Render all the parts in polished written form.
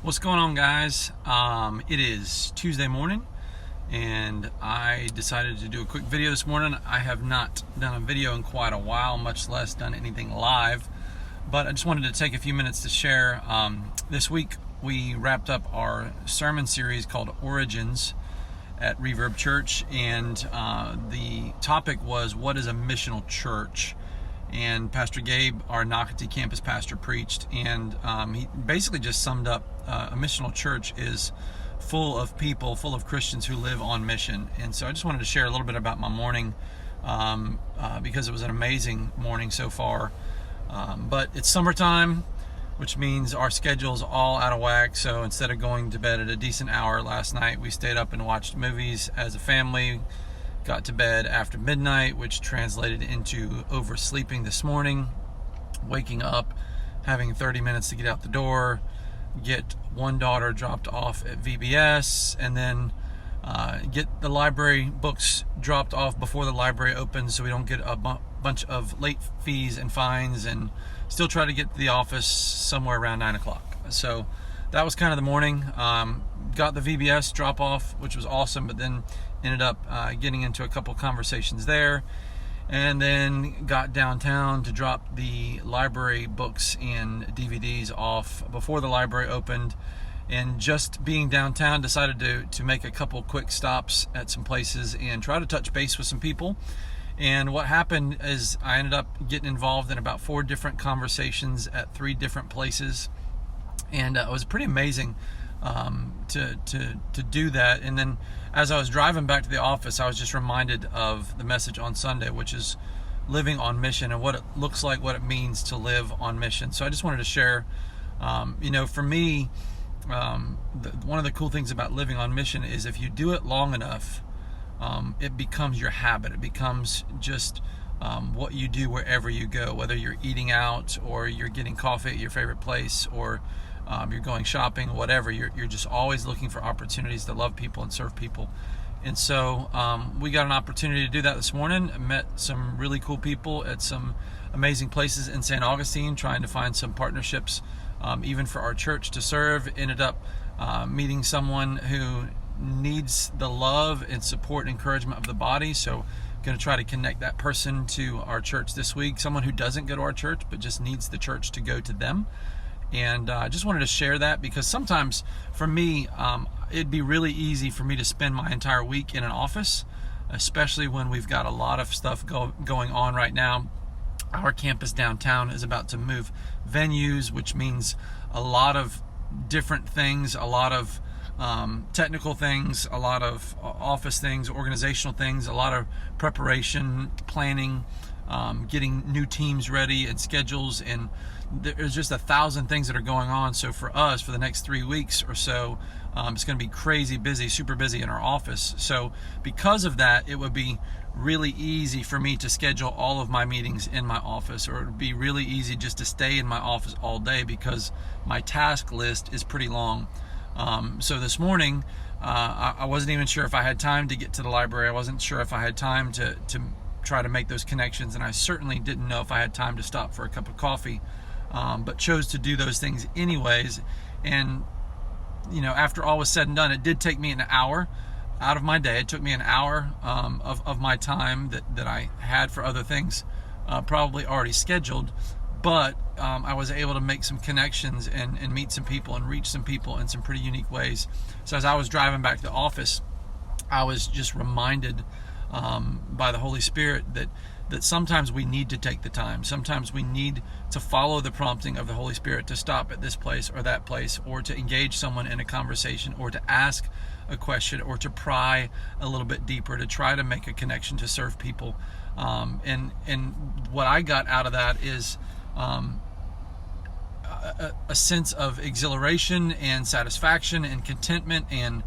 What's going on, guys? It is Tuesday morning, and I decided to do a quick video this morning. I have not done a video in quite a while, much less done anything live, but I just wanted to take a few minutes to share. This week we wrapped up our sermon series called Origins at Reverb Church, and the topic was, what is a missional church? And Pastor Gabe, our Nocatee campus pastor, preached, and he basically just summed up a missional church is full of people, full of Christians who live on mission. And so I just wanted to share a little bit about my morning because it was an amazing morning so far. But it's summertime, which means our schedule's all out of whack. So instead of going to bed at a decent hour last night, we stayed up and watched movies as a family. Got to bed after midnight, which translated into oversleeping this morning, waking up, having 30 minutes to get out the door, get one daughter dropped off at VBS, and then get the library books dropped off before the library opens so we don't get a bunch of late fees and fines, and still try to get to the office somewhere around 9 o'clock. So that was kind of the morning. Got the VBS drop off, which was awesome, but then ended up getting into a couple conversations there, and then got downtown to drop the library books and DVDs off before the library opened. And just being downtown, decided to make a couple quick stops at some places and try to touch base with some people. And what happened is I ended up getting involved in about 4 different conversations at 3 different places, and it was pretty amazing to do that. And then as I was driving back to the office, I was just reminded of the message on Sunday, which is living on mission and what it looks like, what it means to live on mission. So I just wanted to share, for me, one of the cool things about living on mission is if you do it long enough, it becomes your habit. It becomes just what you do wherever you go, whether you're eating out or you're getting coffee at your favorite place, or you're going shopping, whatever. You're just always looking for opportunities to love people and serve people. And so we got an opportunity to do that this morning. I met some really cool people at some amazing places in St. Augustine, trying to find some partnerships even for our church to serve. Ended up meeting someone who needs the love and support and encouragement of the body. So going to try to connect that person to our church this week. Someone who doesn't go to our church but just needs the church to go to them. And I just wanted to share that because sometimes for me, it'd be really easy for me to spend my entire week in an office, especially when we've got a lot of stuff going on right now. Our campus downtown is about to move venues, which means a lot of different things, a lot of technical things, a lot of office things, organizational things, a lot of preparation, planning, getting new teams ready and schedules, and there's just 1,000 things that are going on. So for us, for the next 3 weeks or so, it's going to be crazy busy, super busy in our office. So because of that, it would be really easy for me to schedule all of my meetings in my office, or it would be really easy just to stay in my office all day because my task list is pretty long. So this morning, I wasn't even sure if I had time to get to the library. I wasn't sure if I had time to try to make those connections, and I certainly didn't know if I had time to stop for a cup of coffee, but chose to do those things anyways. And after all was said and done, it did take me an hour out of my day. It took me an hour of my time that I had for other things probably already scheduled, but I was able to make some connections and meet some people and reach some people in some pretty unique ways. So as I was driving back to the office, I was just reminded by the Holy Spirit that sometimes we need to take the time. Sometimes we need to follow the prompting of the Holy Spirit to stop at this place or that place, or to engage someone in a conversation, or to ask a question, or to pry a little bit deeper, to try to make a connection, to serve people. And what I got out of that is a sense of exhilaration and satisfaction and contentment, and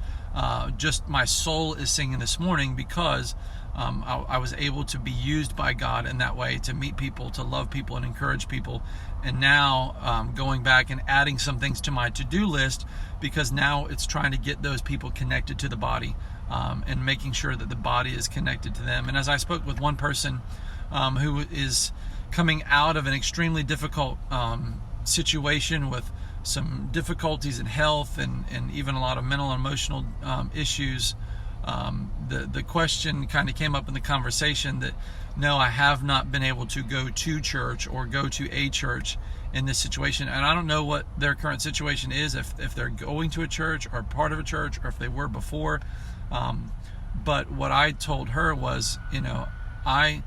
just my soul is singing this morning because I was able to be used by God in that way, to meet people, to love people and encourage people. And now going back and adding some things to my to-do list, because now it's trying to get those people connected to the body, and making sure that the body is connected to them. And as I spoke with one person who is coming out of an extremely difficult situation with some difficulties in health and even a lot of mental and emotional issues, the question kind of came up in the conversation that no, I have not been able to go to church or go to a church in this situation. And I don't know what their current situation is, if they're going to a church or part of a church, or if they were before. But what I told her was, I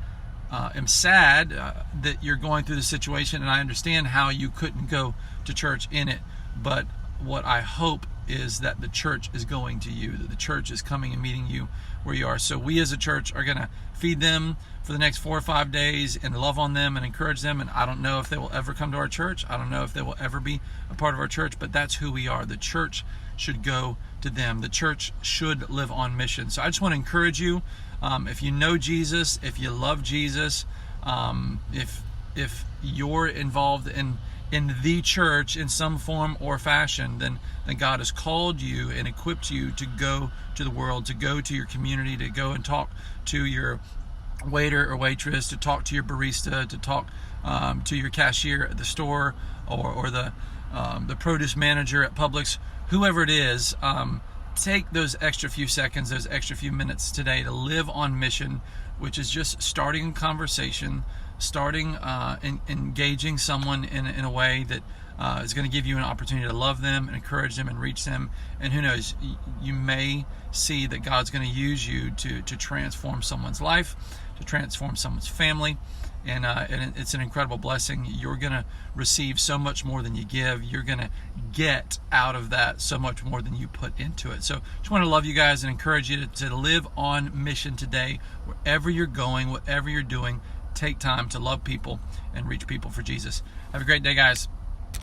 am sad that you're going through this situation, and I understand how you couldn't go to church in it. But what I hope is that the church is going to you, that the church is coming and meeting you where you are. So we as a church are going to feed them for the next 4 or 5 days and love on them and encourage them. And I don't know if they will ever come to our church. I don't know if they will ever be a part of our church, but that's who we are. The church should go to them. The church should live on mission. So I just want to encourage you, if you know Jesus, if you love Jesus, if you're involved in the church in some form or fashion, then God has called you and equipped you to go to the world, to go to your community, to go and talk to your waiter or waitress, to talk to your barista, to talk to your cashier at the store, or the produce manager at Publix, whoever it is. Take those extra few seconds, those extra few minutes today to live on mission, which is just starting a conversation, starting engaging someone in a way that is going to give you an opportunity to love them and encourage them and reach them. And who knows, you may see that God's going to use you to transform someone's life, to transform someone's family. And it's an incredible blessing. You're going to receive so much more than you give. You're going to get out of that so much more than you put into it. So just want to love you guys and encourage you to live on mission today. Wherever you're going, whatever you're doing, take time to love people and reach people for Jesus. Have a great day, guys.